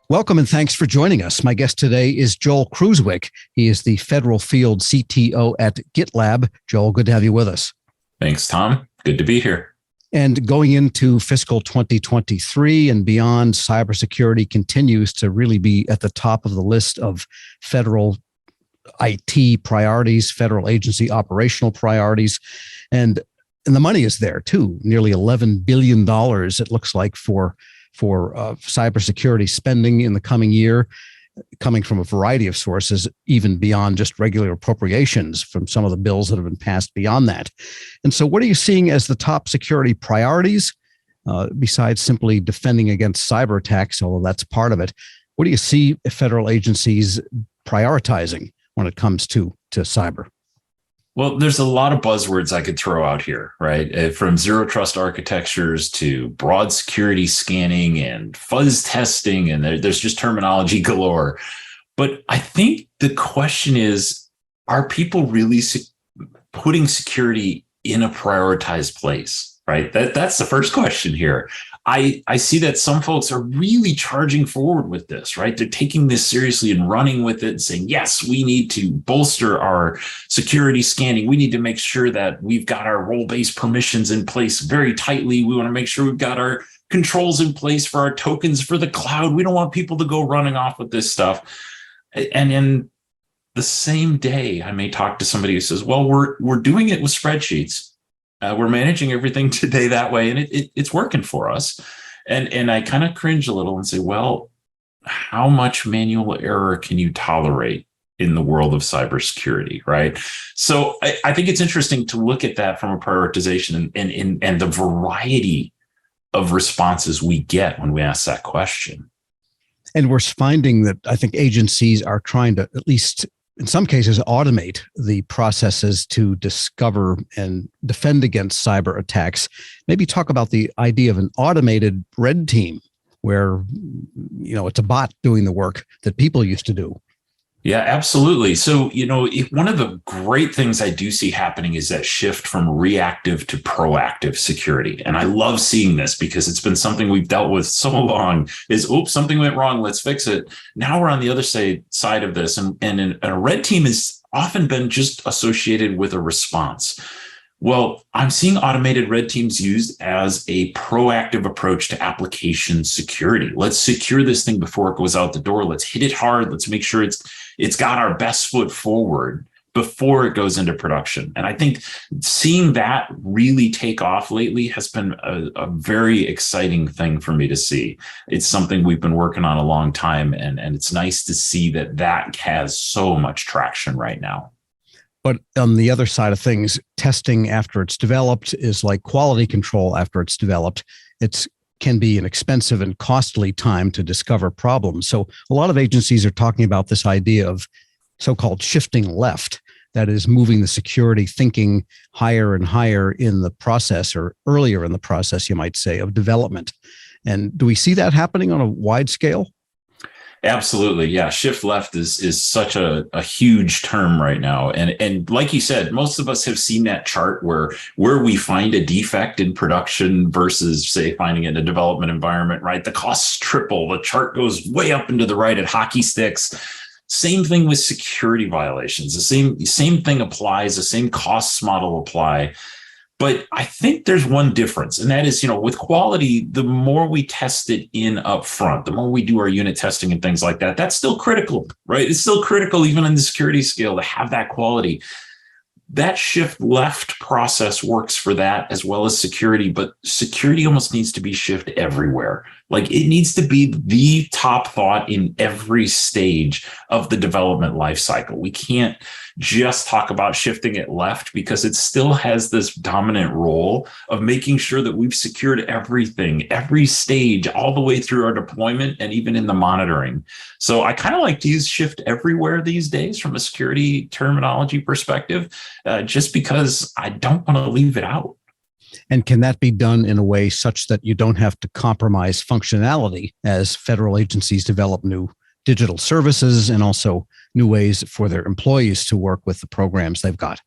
Welcome and thanks for joining us. My guest today is Joel Kruzwick. He is the Federal Field CTO at GitLab. Joel, good to have you with us. Thanks, Tom. Good to be here. And going into fiscal 2023 and beyond, cybersecurity continues to really be at the top of the list of federal IT priorities, federal agency operational priorities. And the money is there too, nearly $11 billion, it looks like, for cybersecurity spending in the coming year, coming from a variety of sources, even beyond just regular appropriations from some of the bills that have been passed beyond that. And so what are you seeing as the top security priorities, besides simply defending against cyber attacks, although that's part of it? What do you see federal agencies prioritizing when it comes to cyber? Well, there's a lot of buzzwords I could throw out here, right? From zero trust architectures to broad security scanning and fuzz testing, and there's just terminology galore. But I think the question is, are people really putting security in a prioritized place, right? That's the first question here. I see that some folks are really charging forward with this, right? They're taking this seriously and running with it and saying, yes, we need to bolster our security scanning. We need to make sure that we've got our role-based permissions in place very tightly. We want to make sure we've got our controls in place for our tokens for the cloud. We don't want people to go running off with this stuff. And in the same day, I may talk to somebody who says, well, we're doing it with spreadsheets. We're managing everything today that way, and it's working for us. And I kind of cringe a little and say, well, how much manual error can you tolerate in the world of cybersecurity, right? So I think it's interesting to look at that from a prioritization and the variety of responses we get when we ask that question. And we're finding that I think agencies are trying to, at least in some cases, automate the processes to discover and defend against cyber attacks. Maybe talk about the idea of an automated red team where, it's a bot doing the work that people used to do. Yeah, absolutely. So, one of the great things I do see happening is that shift from reactive to proactive security. And I love seeing this because it's been something we've dealt with so long is, oops, something went wrong, let's fix it. Now we're on the other side of this. And a red team has often been just associated with a response. Well, I'm seeing automated red teams used as a proactive approach to application security. Let's secure this thing before it goes out the door. Let's hit it hard. Let's make sure it's got our best foot forward before it goes into production. And I think seeing that really take off lately has been a very exciting thing for me to see. It's something we've been working on a long time, and it's nice to see that has so much traction right now. But on the other side of things, testing after it's developed is like quality control after it's developed. It can be an expensive and costly time to discover problems. So a lot of agencies are talking about this idea of so-called shifting left, that is moving the security thinking higher and higher in the process, or earlier in the process, you might say, of development. And do we see that happening on a wide scale? Absolutely. Yeah. Shift left is such a huge term right now. And like you said, most of us have seen that chart where we find a defect in production versus, say, finding it in a development environment, right? The costs triple. The chart goes way up into the right at hockey sticks. Same thing with security violations. The same thing applies. The same costs model apply. But I think there's one difference, and that is, with quality, the more we test it in up front, the more we do our unit testing and things like that, that's still critical, right? It's still critical, even in the security scale, to have that quality. That shift left process works for that as well as security, but security almost needs to be shift everywhere. Like, it needs to be the top thought in every stage of the development lifecycle. We can't just talk about shifting it left because it still has this dominant role of making sure that we've secured everything, every stage, all the way through our deployment and even in the monitoring. So I kind of like to use shift everywhere these days from a security terminology perspective, just because I don't want to leave it out. And can that be done in a way such that you don't have to compromise functionality as federal agencies develop new digital services and also new ways for their employees to work with the programs they've got?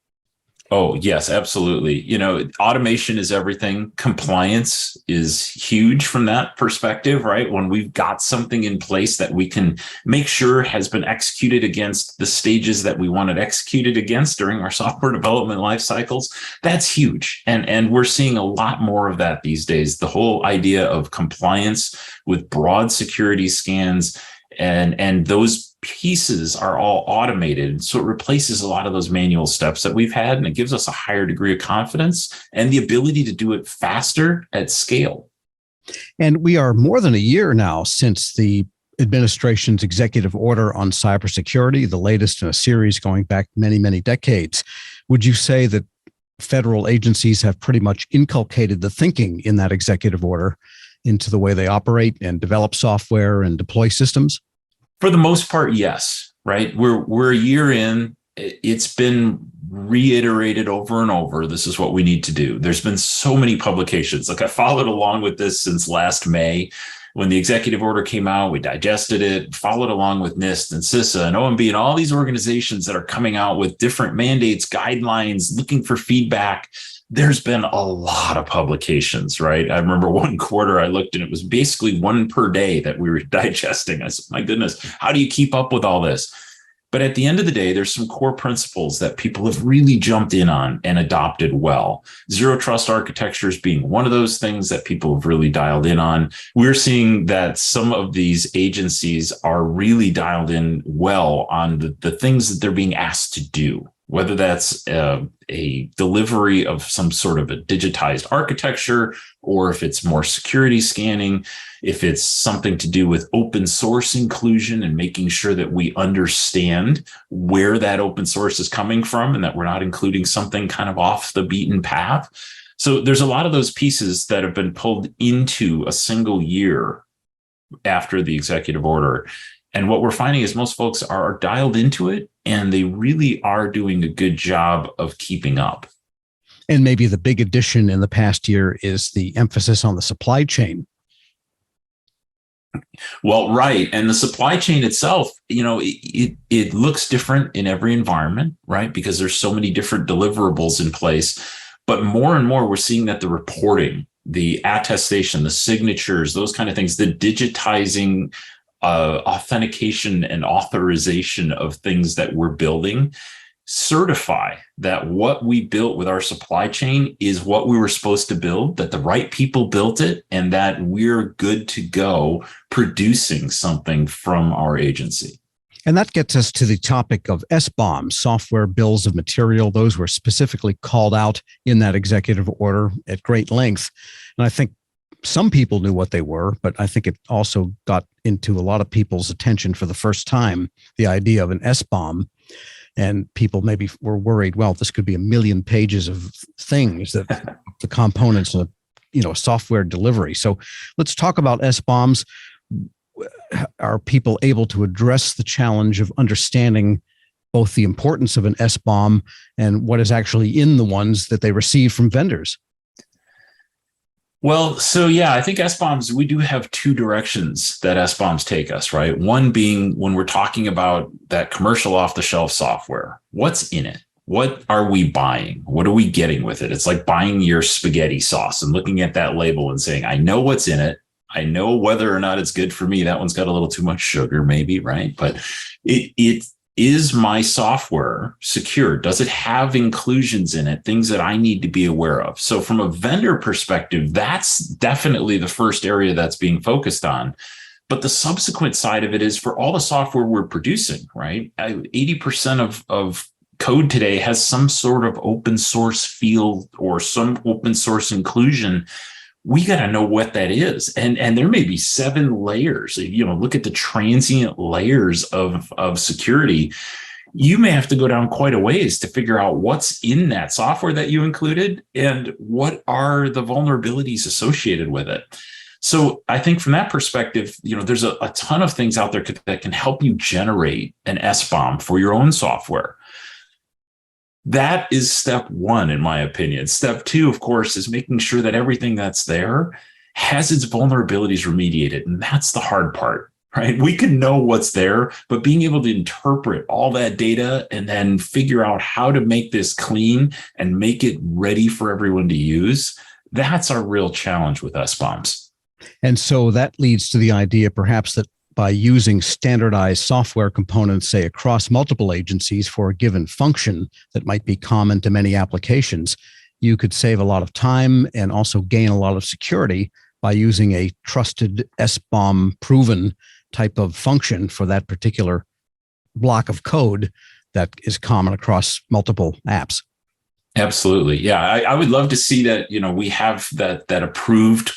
Oh, yes, absolutely. Automation is everything. Compliance is huge from that perspective, right? When we've got something in place that we can make sure has been executed against the stages that we want it executed against during our software development life cycles, that's huge. And we're seeing a lot more of that these days. The whole idea of compliance with broad security scans and those pieces are all automated. So it replaces a lot of those manual steps that we've had, and it gives us a higher degree of confidence and the ability to do it faster at scale. And we are more than a year now since the administration's executive order on cybersecurity, the latest in a series going back many, many decades. Would you say that federal agencies have pretty much inculcated the thinking in that executive order into the way they operate and develop software and deploy systems? For the most part, yes, right? We're a year in. It's been reiterated over and over. This is what we need to do. There's been so many publications. Like I followed along with this since last May. When the executive order came out, we digested it, followed along with NIST and CISA and OMB and all these organizations that are coming out with different mandates, guidelines, looking for feedback. There's been a lot of publications, right? I remember one quarter I looked and it was basically one per day that we were digesting. I said, my goodness, how do you keep up with all this? But at the end of the day, there's some core principles that people have really jumped in on and adopted well. Zero trust architectures being one of those things that people have really dialed in on. We're seeing that some of these agencies are really dialed in well on the things that they're being asked to do, whether that's a delivery of some sort of a digitized architecture, or if it's more security scanning, if it's something to do with open source inclusion and making sure that we understand where that open source is coming from and that we're not including something kind of off the beaten path. So there's a lot of those pieces that have been pulled into a single year after the executive order. And what we're finding is most folks are dialed into it and they really are doing a good job of keeping up. And maybe the big addition in the past year is the emphasis on the supply chain. Well, right. And the supply chain itself, it looks different in every environment, right? Because there's so many different deliverables in place. But more and more, we're seeing that the reporting, the attestation, the signatures, those kind of things, the digitizing authentication and authorization of things that we're building certify that what we built with our supply chain is what we were supposed to build, that the right people built it, and that we're good to go producing something from our agency. And that gets us to the topic of SBombs, software bills of material. Those were specifically called out in that executive order at great length. And I think some people knew what they were, but I think it also got into a lot of people's attention for the first time, the idea of an SBomb. And people maybe were worried, well, this could be 1 million pages of things that the components of, software delivery. So let's talk about SBombs. Are people able to address the challenge of understanding both the importance of an SBomb and what is actually in the ones that they receive from vendors? Well, so yeah, I think SBombs, we do have two directions that SBombs take us, right? One being when we're talking about that commercial off-the-shelf software, what's in it? What are we buying? What are we getting with it? It's like buying your spaghetti sauce and looking at that label and saying, I know what's in it. I know whether or not it's good for me. That one's got a little too much sugar, maybe, right? But it is my software secure? Does it have inclusions in it, things that I need to be aware of? So from a vendor perspective, that's definitely the first area that's being focused on. But the subsequent side of it is for all the software we're producing, right? 80% of code today has some sort of open source feel or some open source inclusion. We got to know what that is. And there may be 7 layers. Look at the transient layers of security. You may have to go down quite a ways to figure out what's in that software that you included and what are the vulnerabilities associated with it. So I think from that perspective, there's a ton of things out there that can help you generate an SBomb for your own software. That is step one, in my opinion. Step two, of course, is making sure that everything that's there has its vulnerabilities remediated. And that's the hard part. right? We can know what's there, but being able to interpret all that data and then figure out how to make this clean and make it ready for everyone to use, that's our real challenge with SBombs. And so that leads to the idea perhaps that by using standardized software components, say across multiple agencies for a given function that might be common to many applications, you could save a lot of time and also gain a lot of security by using a trusted SBomb proven type of function for that particular block of code that is common across multiple apps. Absolutely. Yeah. I would love to see that, we have that approved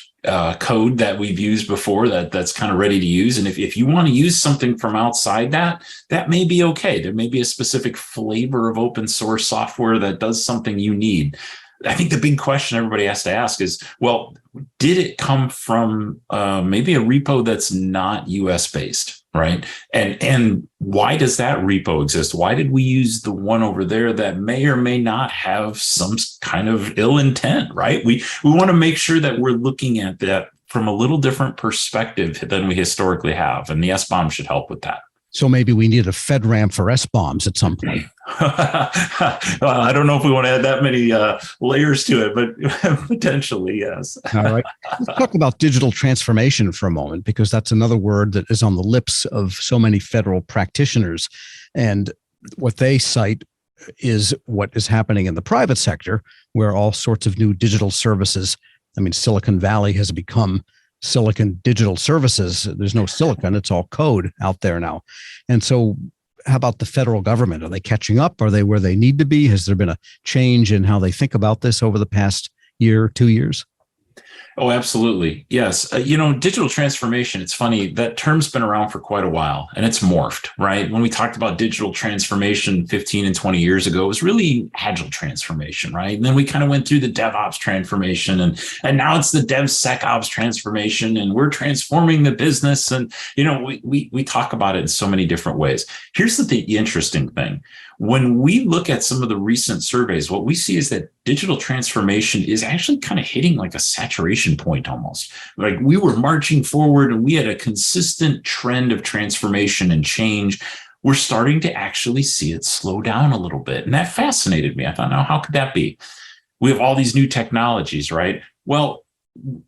code that we've used before that's kind of ready to use. And if you want to use something from outside that may be okay. There may be a specific flavor of open source software that does something you need. I think the big question everybody has to ask is, well, did it come from maybe a repo that's not US based, right? And why does that repo exist? Why did we use the one over there that may or may not have some kind of ill intent, right? We want to make sure that we're looking at that from a little different perspective than we historically have. And the SBomb should help with that. So maybe we need a FedRAMP for SBombs at some point. Well, I don't know if we want to add that many layers to it, but potentially, yes. All right. Let's talk about digital transformation for a moment, because that's another word that is on the lips of so many federal practitioners. And what they cite is what is happening in the private sector, where all sorts of new digital services, Silicon Valley has become Silicon Digital Services. There's no silicon, it's all code out there now. And so how about the federal government? Are they catching up? Are they where they need to be? Has there been a change in how they think about this over the past year, 2 years? Oh, absolutely. Yes. Digital transformation, it's funny, that term's been around for quite a while and it's morphed, right? When we talked about digital transformation 15 and 20 years ago, it was really agile transformation, right? And then we kind of went through the DevOps transformation and now it's the DevSecOps transformation and we're transforming the business. And, we talk about it in so many different ways. Here's the interesting thing. When we look at some of the recent surveys, what we see is that digital transformation is actually kind of hitting like a saturation point almost. Like we were marching forward and we had a consistent trend of transformation and change. We're starting to actually see it slow down a little bit. And that fascinated me. I thought, now, how could that be? We have all these new technologies, right? Well,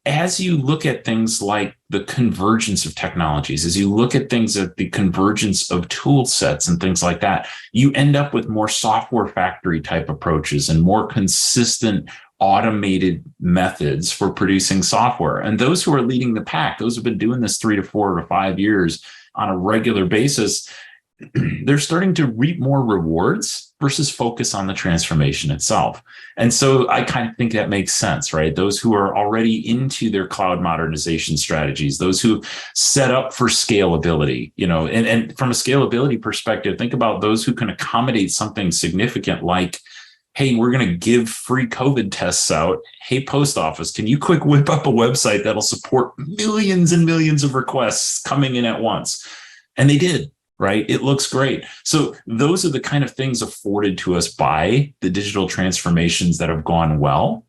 as you look at things like the convergence of technologies, as you look at things at the convergence of tool sets and things like that, you end up with more software factory type approaches and more consistent automated methods for producing software. And those who are leading the pack, those who have been doing this 3 to 4 to 5 years on a regular basis, they're starting to reap more rewards versus focus on the transformation itself. And so I kind of think that makes sense, right? Those who are already into their cloud modernization strategies, those who set up for scalability, and from a scalability perspective, think about those who can accommodate something significant like, hey, we're going to give free COVID tests out. Hey, post office, can you quick whip up a website that'll support millions and millions of requests coming in at once? And they did. Right? It looks great. So those are the kind of things afforded to us by the digital transformations that have gone well.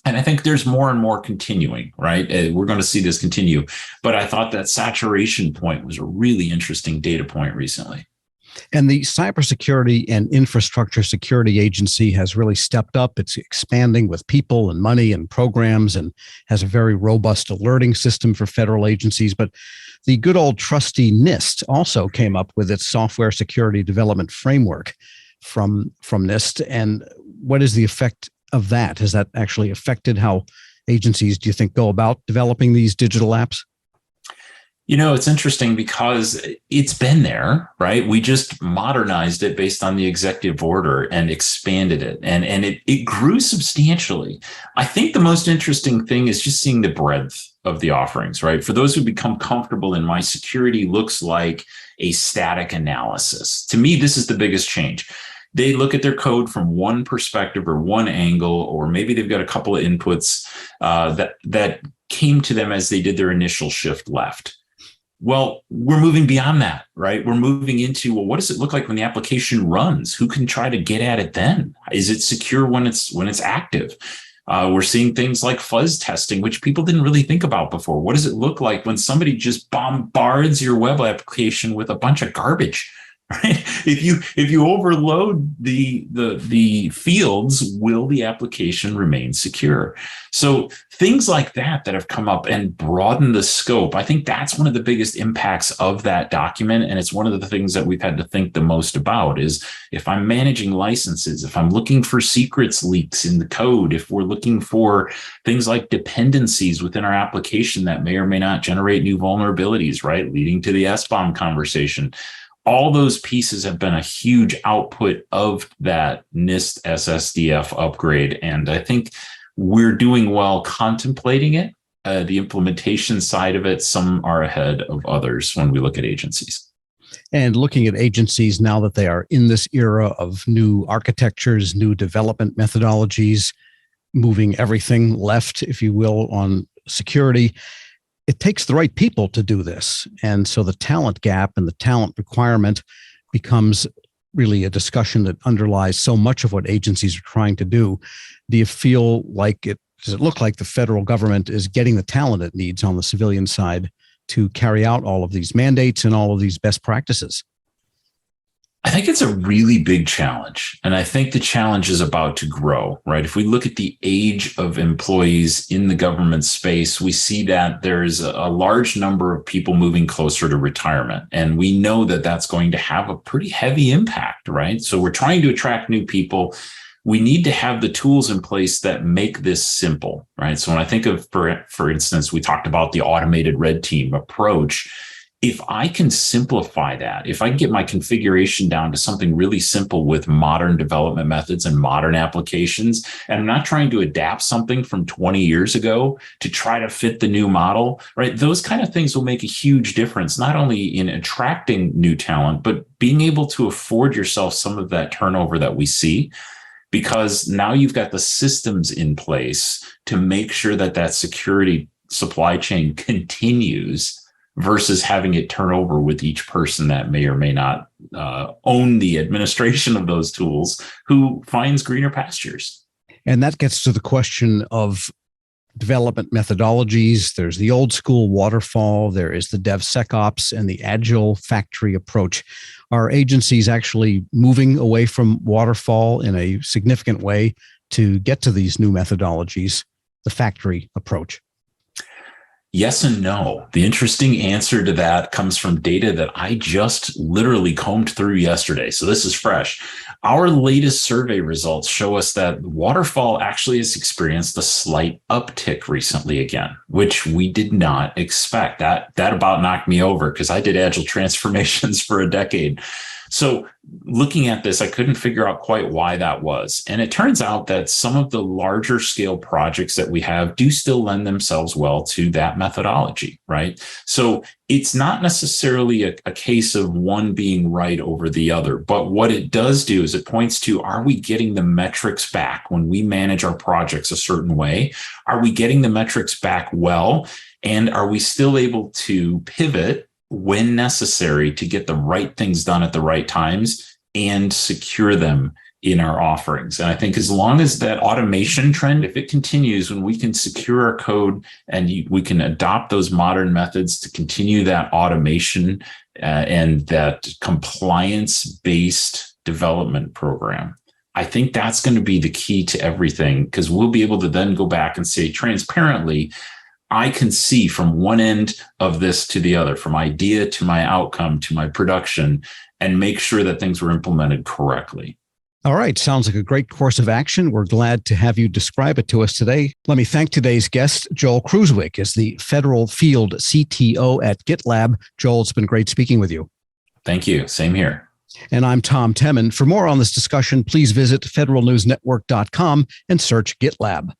And I think there's more and more continuing, right? We're going to see this continue. But I thought that saturation point was a really interesting data point recently. And the Cybersecurity and Infrastructure Security Agency has really stepped up. It's expanding with people and money and programs and has a very robust alerting system for federal agencies. But the good old trusty NIST also came up with its software security development framework from NIST. And what is the effect of that? Has that actually affected how agencies, do you think, go about developing these digital apps? It's interesting because it's been there, right? We just modernized it based on the executive order and expanded it. And it grew substantially. I think the most interesting thing is just seeing the breadth of the offerings, right? For those who become comfortable in my security looks like a static analysis. To me, this is the biggest change. They look at their code from one perspective or one angle, or maybe they've got a couple of inputs that came to them as they did their initial shift left. Well, we're moving beyond that, right? We're moving into, well, what does it look like when the application runs? Who can try to get at it then? Is it secure when it's active? We're seeing things like fuzz testing, which people didn't really think about before. What does it look like when somebody just bombards your web application with a bunch of garbage? Right? If you overload the fields, will the application remain secure? So things like that have come up and broadened the scope. I think that's one of the biggest impacts of that document. And it's one of the things that we've had to think the most about is if I'm managing licenses, if I'm looking for secrets leaks in the code, if we're looking for things like dependencies within our application that may or may not generate new vulnerabilities, right? Leading to the SBomb conversation. All those pieces have been a huge output of that NIST SSDF upgrade. And I think we're doing well contemplating it. The implementation side of it, some are ahead of others when we look at agencies. And looking at agencies now that they are in this era of new architectures, new development methodologies, moving everything left, if you will, on security, it takes the right people to do this. And so the talent gap and the talent requirement becomes really a discussion that underlies so much of what agencies are trying to do. Do you feel like does it look like the federal government is getting the talent it needs on the civilian side to carry out all of these mandates and all of these best practices? I think it's a really big challenge. And I think the challenge is about to grow, right? If we look at the age of employees in the government space, we see that there's a large number of people moving closer to retirement. And we know that that's going to have a pretty heavy impact, right? So we're trying to attract new people. We need to have the tools in place that make this simple, right? So when I think of, for instance, we talked about the automated red team approach. If I can simplify that, if I can get my configuration down to something really simple with modern development methods and modern applications, and I'm not trying to adapt something from 20 years ago to try to fit the new model, right? Those kind of things will make a huge difference, not only in attracting new talent, but being able to afford yourself some of that turnover that we see, because now you've got the systems in place to make sure that that security supply chain continues, versus having it turn over with each person that may or may not own the administration of those tools, who finds greener pastures. And that gets to the question of development methodologies. There's the old school waterfall, there is the DevSecOps and the agile factory approach. Are agencies actually moving away from waterfall in a significant way to get to these new methodologies, the factory approach? Yes and no. The interesting answer to that comes from data that I just literally combed through yesterday. So this is fresh. Our latest survey results show us that waterfall actually has experienced a slight uptick recently again, which we did not expect. That about knocked me over because I did agile transformations for a decade. So looking at this, I couldn't figure out quite why that was. And it turns out that some of the larger scale projects that we have do still lend themselves well to that methodology, right? So it's not necessarily a case of one being right over the other, but what it does do is it points to, are we getting the metrics back when we manage our projects a certain way? Are we getting the metrics back well? And are we still able to pivot when necessary to get the right things done at the right times and secure them in our offerings? And I think as long as that automation trend, if it continues, when we can secure our code and we can adopt those modern methods to continue that automation and that compliance-based development program, I think that's going to be the key to everything, because we'll be able to then go back and say transparently, I can see from one end of this to the other, from idea to my outcome to my production, and make sure that things were implemented correctly. All right. Sounds like a great course of action. We're glad to have you describe it to us today. Let me thank today's guest, Joel Kruzwick, is the Federal Field CTO at GitLab. Joel, it's been great speaking with you. Thank you. Same here. And I'm Tom Temin. For more on this discussion, please visit federalnewsnetwork.com and search GitLab.